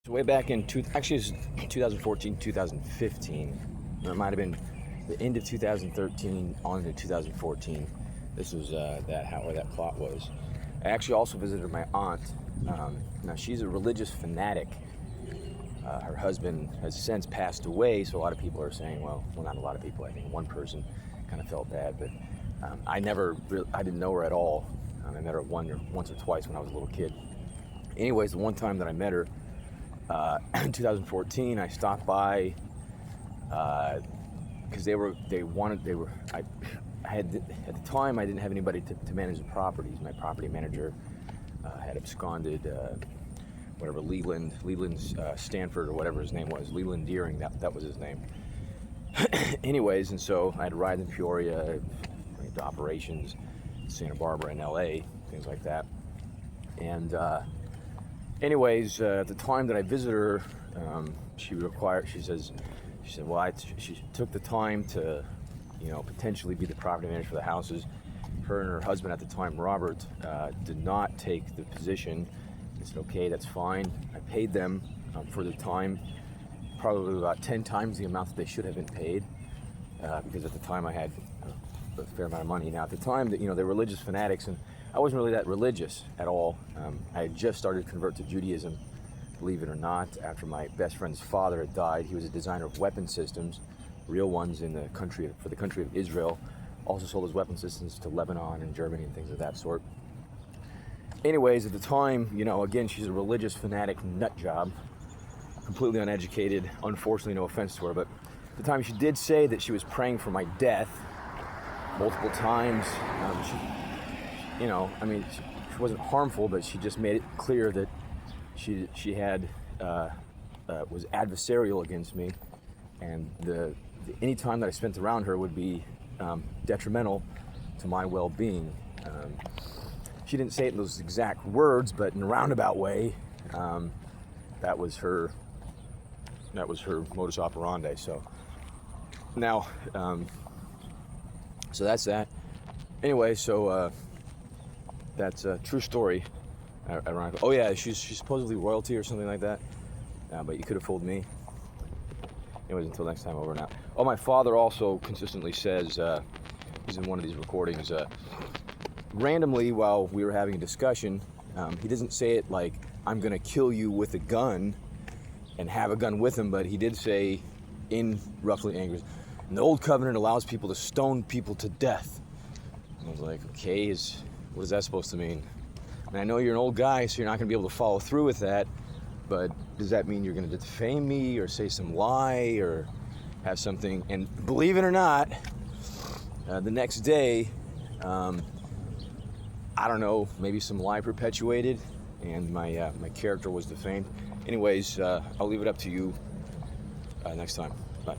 So way back in actually it was 2014, 2015. Or it might have been the end of 2013 on to 2014. This was where that plot was. I actually also visited my aunt. Now she's a religious fanatic. Her husband has since passed away, so a lot of people are saying, well, not a lot of people. I think one person kind of felt bad, but I didn't know her at all. I met her once or twice when I was a little kid. Anyways, the one time that I met her, in 2014, I stopped by because I had at the time I didn't have anybody to manage the properties. My property manager had absconded. Leland Stanford or whatever his name was, Leland Deering, that was his name. Anyways, and so I had to ride in Peoria, to operations, Santa Barbara and LA, things like that. And anyways, at the time that I visited her, she took the time to, potentially be the property manager for the houses. Her and her husband at the time, Robert, did not take the position. I said, okay, that's fine. I paid them for the time, probably about 10 times the amount that they should have been paid, because at the time I had a fair amount of money. Now, at the time, they're religious fanatics, and I wasn't really that religious at all. I had just started to convert to Judaism, believe it or not, after my best friend's father had died. He was a designer of weapon systems, real ones for the country of Israel. Also sold his weapon systems to Lebanon and Germany and things of that sort. Anyways, at the time, again, she's a religious fanatic nut job, completely uneducated. Unfortunately, no offense to her, but at the time she did say that she was praying for my death multiple times. She wasn't harmful, but she just made it clear that she was adversarial against me, and any time that I spent around her would be detrimental to my well-being. She didn't say it in those exact words, but in a roundabout way, that was her modus operandi. So now, so that's that. Anyway, so that's a true story. Ironically, oh yeah, she's supposedly royalty or something like that. But you could have fooled me. Anyways, until next time, over and out. Oh, my father also consistently says, he's in one of these recordings, randomly while we were having a discussion, he doesn't say it like, I'm gonna kill you with a gun and have a gun with him, but he did say in roughly English, the old covenant allows people to stone people to death. And I was like, okay, what is that supposed to mean? And I know you're an old guy, so you're not gonna be able to follow through with that, but does that mean you're gonna defame me or say some lie or have something? And believe it or not, the next day, I don't know, maybe some lie perpetuated, and my character was defamed. Anyways, I'll leave it up to you next time. Bye.